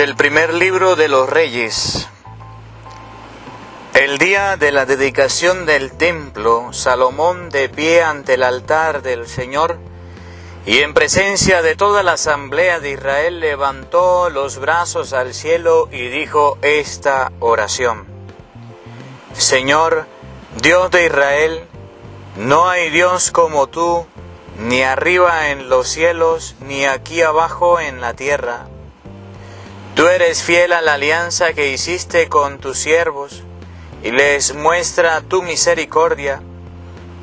Del primer libro de los Reyes. El día de la dedicación del templo, Salomón, de pie ante el altar del Señor y en presencia de toda la asamblea de Israel, levantó los brazos al cielo y dijo esta oración: Señor, Dios de Israel, no hay Dios como tú, ni arriba en los cielos, ni aquí abajo en la tierra. Tú eres fiel a la alianza que hiciste con tus siervos, y les muestra tu misericordia,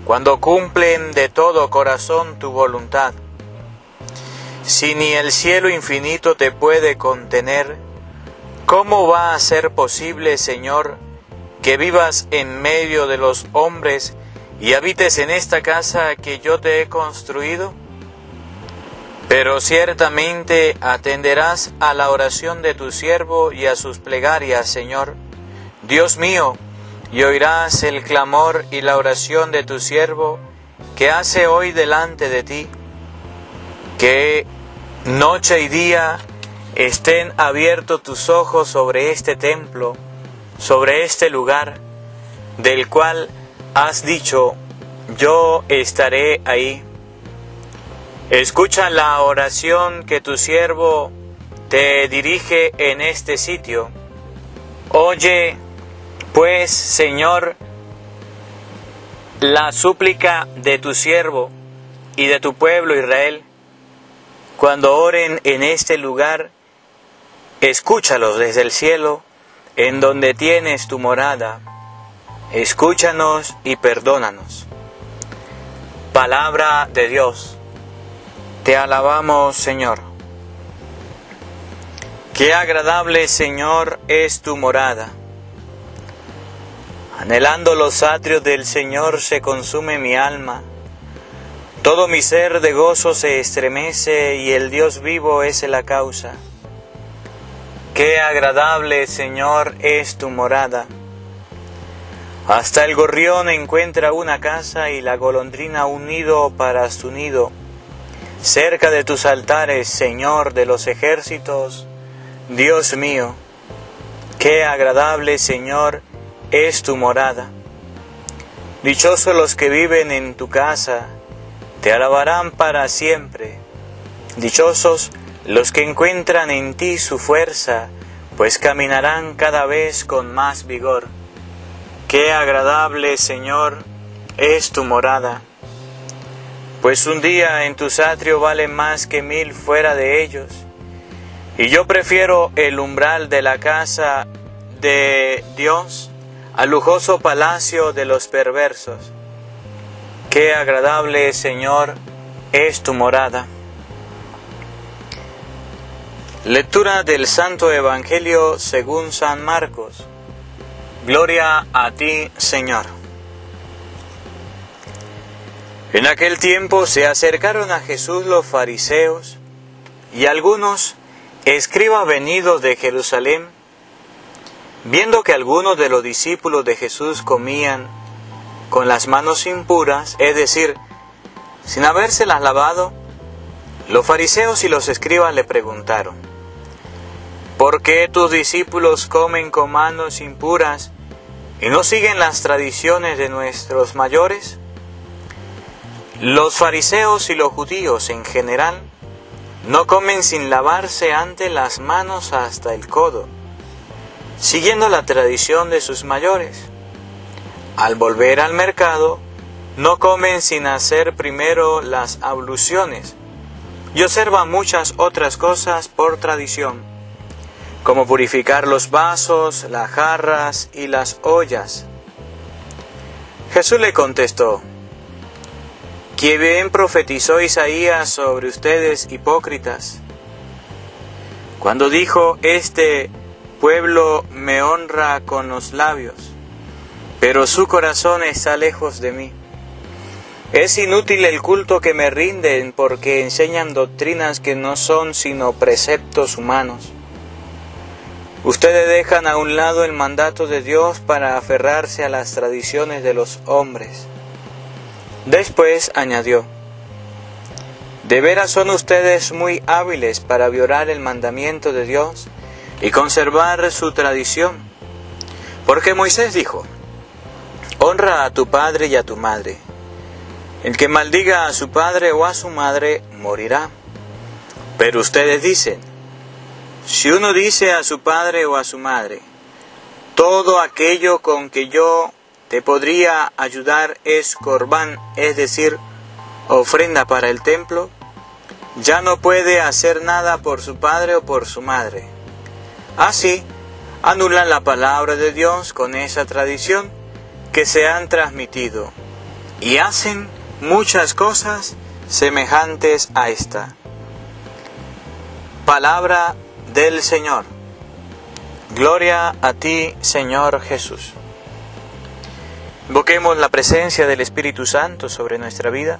cuando cumplen de todo corazón tu voluntad. Si ni el cielo infinito te puede contener, ¿cómo va a ser posible, Señor, que vivas en medio de los hombres y habites en esta casa que yo te he construido? Pero ciertamente atenderás a la oración de tu siervo y a sus plegarias, Señor, Dios mío, y oirás el clamor y la oración de tu siervo que hace hoy delante de ti. Que noche y día estén abiertos tus ojos sobre este templo, sobre este lugar, del cual has dicho, yo estaré ahí. Escucha la oración que tu siervo te dirige en este sitio. Oye, pues, Señor, la súplica de tu siervo y de tu pueblo Israel. Cuando oren en este lugar, escúchalos desde el cielo, en donde tienes tu morada. Escúchanos y perdónanos. Palabra de Dios. Te alabamos, Señor. Qué agradable, Señor, es tu morada. Anhelando los atrios del Señor se consume mi alma. Todo mi ser de gozo se estremece y el Dios vivo es la causa. Qué agradable, Señor, es tu morada. Hasta el gorrión encuentra una casa y la golondrina un nido para su nido. Cerca de tus altares, Señor de los ejércitos, Dios mío, qué agradable, Señor, es tu morada. Dichosos los que viven en tu casa, te alabarán para siempre. Dichosos los que encuentran en ti su fuerza, pues caminarán cada vez con más vigor. Qué agradable, Señor, es tu morada. Pues un día en tus atrios vale más que 1000 fuera de ellos, y yo prefiero el umbral de la casa de Dios al lujoso palacio de los perversos. Qué agradable, Señor, es tu morada. Lectura del Santo Evangelio según San Marcos. Gloria a ti, Señor. En aquel tiempo se acercaron a Jesús los fariseos y algunos escribas venidos de Jerusalén, viendo que algunos de los discípulos de Jesús comían con las manos impuras, es decir, sin habérselas lavado. Los fariseos y los escribas le preguntaron: ¿por qué tus discípulos comen con manos impuras y no siguen las tradiciones de nuestros mayores? Los fariseos y los judíos en general no comen sin lavarse antes las manos hasta el codo, siguiendo la tradición de sus mayores. Al volver al mercado, no comen sin hacer primero las abluciones y observan muchas otras cosas por tradición, como purificar los vasos, las jarras y las ollas. Jesús le contestó: ¿Qué bien profetizó Isaías sobre ustedes, hipócritas, cuando dijo: este pueblo me honra con los labios, pero su corazón está lejos de mí? Es inútil el culto que me rinden, porque enseñan doctrinas que no son sino preceptos humanos. Ustedes dejan a un lado el mandato de Dios para aferrarse a las tradiciones de los hombres. Después añadió: de veras son ustedes muy hábiles para violar el mandamiento de Dios y conservar su tradición. Porque Moisés dijo: honra a tu padre y a tu madre. El que maldiga a su padre o a su madre morirá. Pero ustedes dicen: si uno dice a su padre o a su madre, todo aquello con que yo te podría ayudar es corbán, es decir, ofrenda para el templo, ya no puede hacer nada por su padre o por su madre. Así, anulan la palabra de Dios con esa tradición que se han transmitido y hacen muchas cosas semejantes a esta. Palabra del Señor. Gloria a ti, Señor Jesús. Invoquemos la presencia del Espíritu Santo sobre nuestra vida,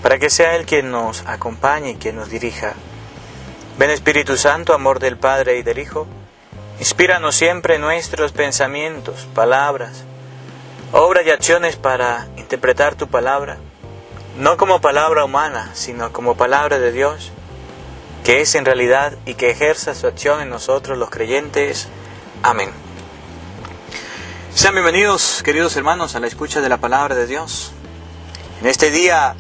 para que sea Él quien nos acompañe y quien nos dirija. Ven, Espíritu Santo, amor del Padre y del Hijo, inspíranos siempre nuestros pensamientos, palabras, obras y acciones para interpretar tu palabra, no como palabra humana, sino como palabra de Dios, que es en realidad y que ejerza su acción en nosotros los creyentes. Amén. Sean bienvenidos, queridos hermanos, a la escucha de la palabra de Dios. En este día,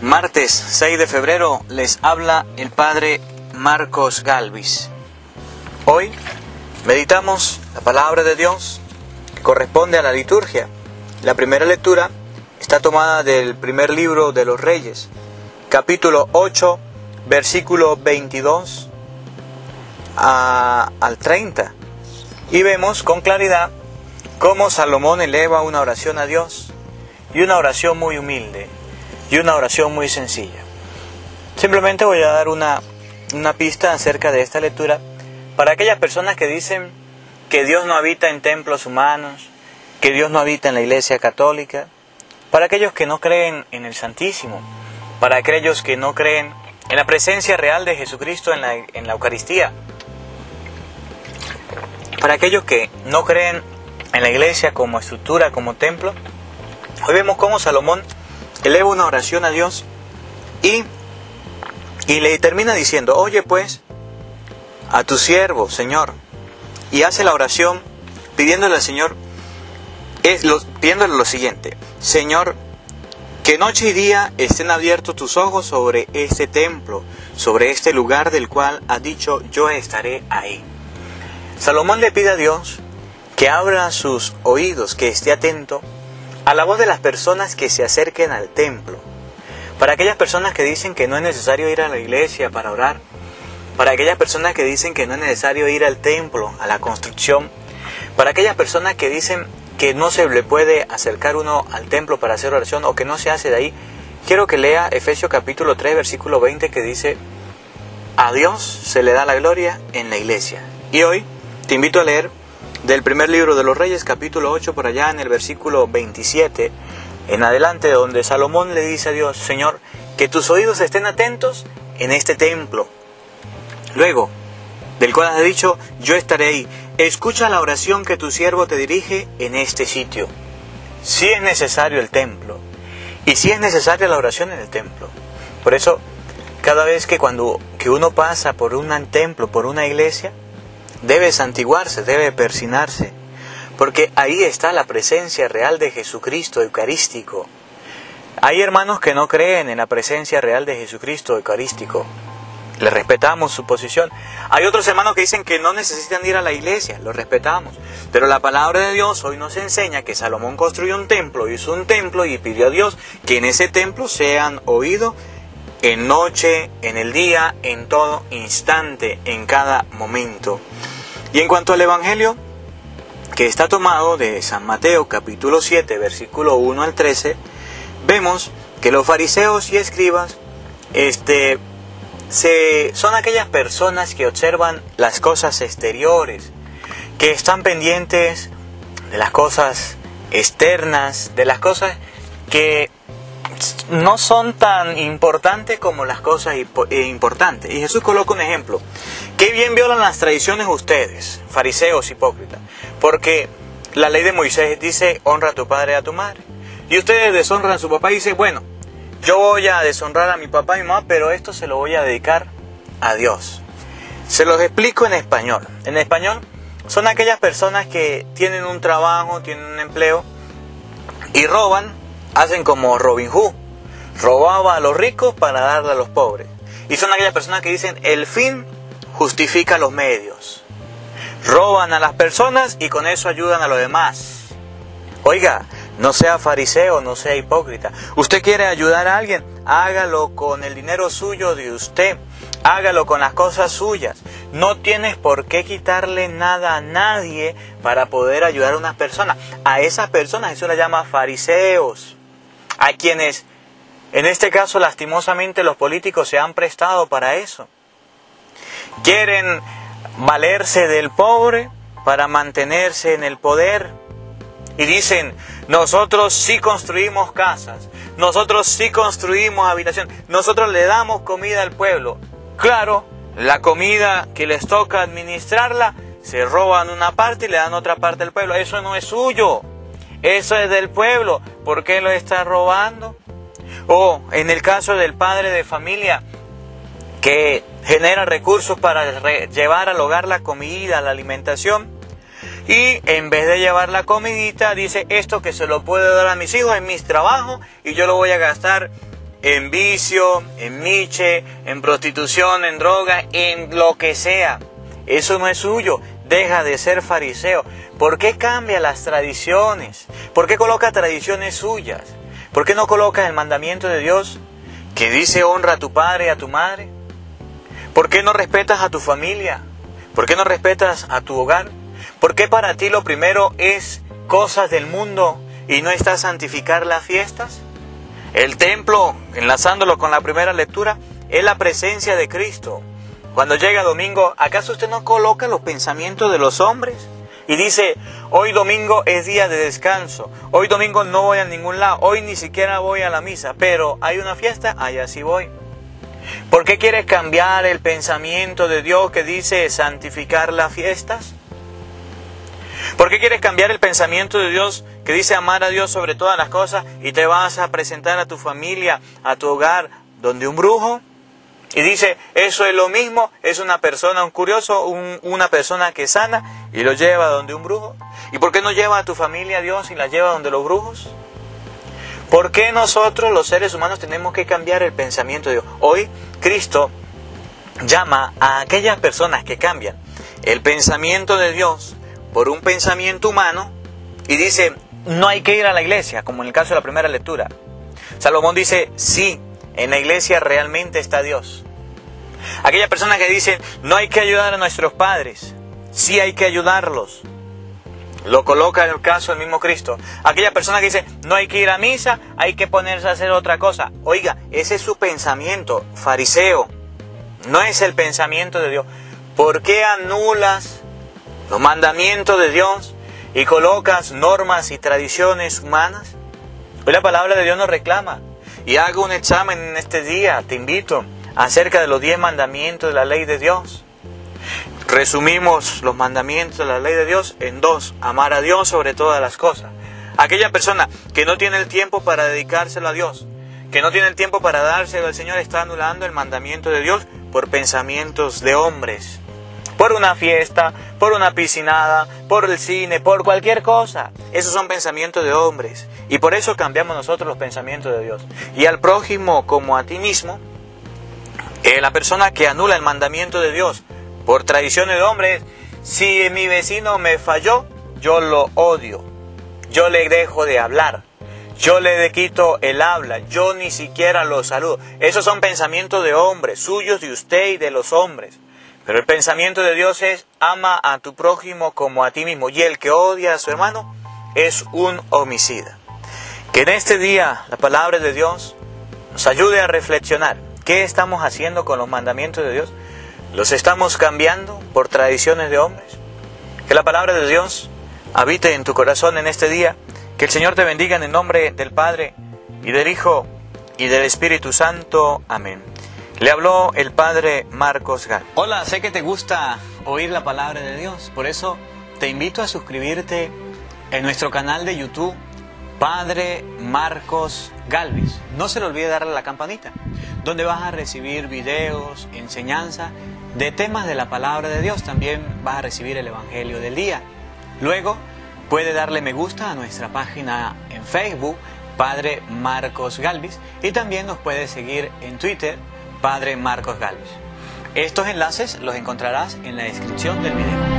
martes 6 de febrero, les habla el Padre Marcos Galvis. Hoy meditamos la palabra de Dios que corresponde a la liturgia. La primera lectura está tomada del primer libro de los Reyes, capítulo 8, versículo 22 al 30. Y vemos con claridad cómo Salomón eleva una oración a Dios, y una oración muy humilde, y una oración muy sencilla. Simplemente voy a dar una pista acerca de esta lectura para aquellas personas que dicen que Dios no habita en templos humanos, que Dios no habita en la Iglesia Católica, para aquellos que no creen en el Santísimo, para aquellos que no creen en la presencia real de Jesucristo en la Eucaristía, para aquellos que no creen en la iglesia como estructura, como templo. Hoy vemos cómo Salomón eleva una oración a Dios y le termina diciendo: oye pues a tu siervo, Señor, y hace la oración pidiéndole al Señor, pidiéndole lo siguiente: Señor, que noche y día estén abiertos tus ojos sobre este templo, sobre este lugar del cual has dicho, yo estaré ahí. Salomón le pide a Dios que abra sus oídos, que esté atento a la voz de las personas que se acerquen al templo. Para aquellas personas que dicen que no es necesario ir a la iglesia para orar, para aquellas personas que dicen que no es necesario ir al templo, a la construcción, para aquellas personas que dicen que no se le puede acercar uno al templo para hacer oración o que no se hace de ahí, quiero que lea Efesios capítulo 3, versículo 20, que dice: a Dios se le da la gloria en la iglesia. Y hoy te invito a leer del primer libro de los Reyes, capítulo 8, por allá en el versículo 27 en adelante, donde Salomón le dice a Dios: Señor, que tus oídos estén atentos en este templo, luego del cual has dicho, yo estaré ahí. Escucha la oración que tu siervo te dirige en este sitio. Si es necesario el templo, y si es necesaria la oración en el templo. Por eso, cada vez que uno pasa por un templo, por una iglesia, debe santiguarse, debe persinarse, porque ahí está la presencia real de Jesucristo eucarístico. Hay hermanos que no creen en la presencia real de Jesucristo eucarístico. Le respetamos su posición. Hay otros hermanos que dicen que no necesitan ir a la iglesia, lo respetamos. Pero la palabra de Dios hoy nos enseña que Salomón construyó un templo, hizo un templo y pidió a Dios que en ese templo sean oídos en noche, en el día, en todo instante, en cada momento. Y en cuanto al Evangelio, que está tomado de San Mateo capítulo 7, versículo 1 al 13, vemos que los fariseos y escribas son aquellas personas que observan las cosas exteriores, que están pendientes de las cosas externas, de las cosas que no son tan importantes como las cosas importantes. Y Jesús coloca un ejemplo. Qué bien violan las tradiciones ustedes, fariseos hipócritas, porque la ley de Moisés dice, honra a tu padre y a tu madre. Y ustedes deshonran a su papá y dicen, bueno, yo voy a deshonrar a mi papá y mi mamá, pero esto se lo voy a dedicar a Dios. Se los explico en español. En español son aquellas personas que tienen un trabajo, tienen un empleo y roban, hacen como Robin Hood. Robaba a los ricos para darle a los pobres. Y son aquellas personas que dicen el fin justifica los medios. Roban a las personas y con eso ayudan a los demás. Oiga, no sea fariseo, no sea hipócrita. Usted quiere ayudar a alguien, hágalo con el dinero suyo de usted. Hágalo con las cosas suyas. No tienes por qué quitarle nada a nadie para poder ayudar a una persona. A esas personas Jesús las llama fariseos. A quienes, en este caso lastimosamente, los políticos se han prestado para eso. Quieren valerse del pobre para mantenerse en el poder. Y dicen, nosotros sí construimos casas, nosotros sí construimos habitaciones, nosotros le damos comida al pueblo. Claro, la comida que les toca administrarla, se roban una parte y le dan otra parte al pueblo. Eso no es suyo, eso es del pueblo. ¿Por qué lo está robando? O en el caso del padre de familia que genera recursos para llevar al hogar la comida, la alimentación. Y en vez de llevar la comidita, dice esto que se lo puedo dar a mis hijos en mis trabajos y yo lo voy a gastar en vicio, en miche, en prostitución, en droga, en lo que sea. Eso no es suyo. Deja de ser fariseo. ¿Por qué cambia las tradiciones? ¿Por qué coloca tradiciones suyas? ¿Por qué no colocas el mandamiento de Dios que dice honra a tu padre y a tu madre? ¿Por qué no respetas a tu familia? ¿Por qué no respetas a tu hogar? ¿Por qué para ti lo primero es cosas del mundo y no está santificar las fiestas? El templo, enlazándolo con la primera lectura, es la presencia de Cristo. Cuando llega domingo, ¿acaso usted no coloca los pensamientos de los hombres? Y dice, hoy domingo es día de descanso, hoy domingo no voy a ningún lado, hoy ni siquiera voy a la misa, pero hay una fiesta, allá sí voy. ¿Por qué quieres cambiar el pensamiento de Dios que dice santificar las fiestas? ¿Por qué quieres cambiar el pensamiento de Dios que dice amar a Dios sobre todas las cosas y te vas a presentar a tu familia, a tu hogar, donde un brujo? Y dice, eso es lo mismo, es una persona, un curioso, una persona que sana y lo lleva donde un brujo. ¿Y por qué no lleva a tu familia a Dios y la lleva donde los brujos? ¿Por qué nosotros los seres humanos tenemos que cambiar el pensamiento de Dios? Hoy Cristo llama a aquellas personas que cambian el pensamiento de Dios por un pensamiento humano y dice, no hay que ir a la iglesia, como en el caso de la primera lectura. Salomón dice, sí, en la iglesia realmente está Dios. Aquellas personas que dicen, no hay que ayudar a nuestros padres, sí hay que ayudarlos. Lo coloca en el caso del mismo Cristo. Aquella persona que dice, no hay que ir a misa, hay que ponerse a hacer otra cosa. Oiga, ese es su pensamiento fariseo, no es el pensamiento de Dios. ¿Por qué anulas los mandamientos de Dios y colocas normas y tradiciones humanas? Hoy la palabra de Dios nos reclama. Y hago un examen en este día, te invito, acerca de los 10 mandamientos de la ley de Dios. Resumimos los mandamientos de la ley de Dios en 2. Amar a Dios sobre todas las cosas. Aquella persona que no tiene el tiempo para dedicárselo a Dios, que no tiene el tiempo para dárselo al Señor, está anulando el mandamiento de Dios por pensamientos de hombres. Por una fiesta, por una piscinada, por el cine, por cualquier cosa. Esos son pensamientos de hombres. Y por eso cambiamos nosotros los pensamientos de Dios. Y al prójimo como a ti mismo, la persona que anula el mandamiento de Dios por tradiciones de hombres, si mi vecino me falló, yo lo odio. Yo le dejo de hablar. Yo le quito el habla. Yo ni siquiera lo saludo. Esos son pensamientos de hombres, suyos de usted y de los hombres. Pero el pensamiento de Dios es, ama a tu prójimo como a ti mismo. Y el que odia a su hermano es un homicida. Que en este día la palabra de Dios nos ayude a reflexionar. ¿Qué estamos haciendo con los mandamientos de Dios? ¿Los estamos cambiando por tradiciones de hombres? Que la palabra de Dios habite en tu corazón en este día. Que el Señor te bendiga en el nombre del Padre, y del Hijo, y del Espíritu Santo. Amén. Le habló el Padre Marcos Gal. Hola, sé que te gusta oír la palabra de Dios. Por eso te invito a suscribirte en nuestro canal de YouTube, Padre Marcos Galvis. No se le olvide darle a la campanita. donde vas a recibir videos, enseñanza de temas de la palabra de Dios. También vas a recibir el Evangelio del día. Luego, puede darle me gusta a nuestra página en Facebook, Padre Marcos Galvis, y también nos puede seguir en Twitter, Padre Marcos Galvis. Estos enlaces los encontrarás en la descripción del video.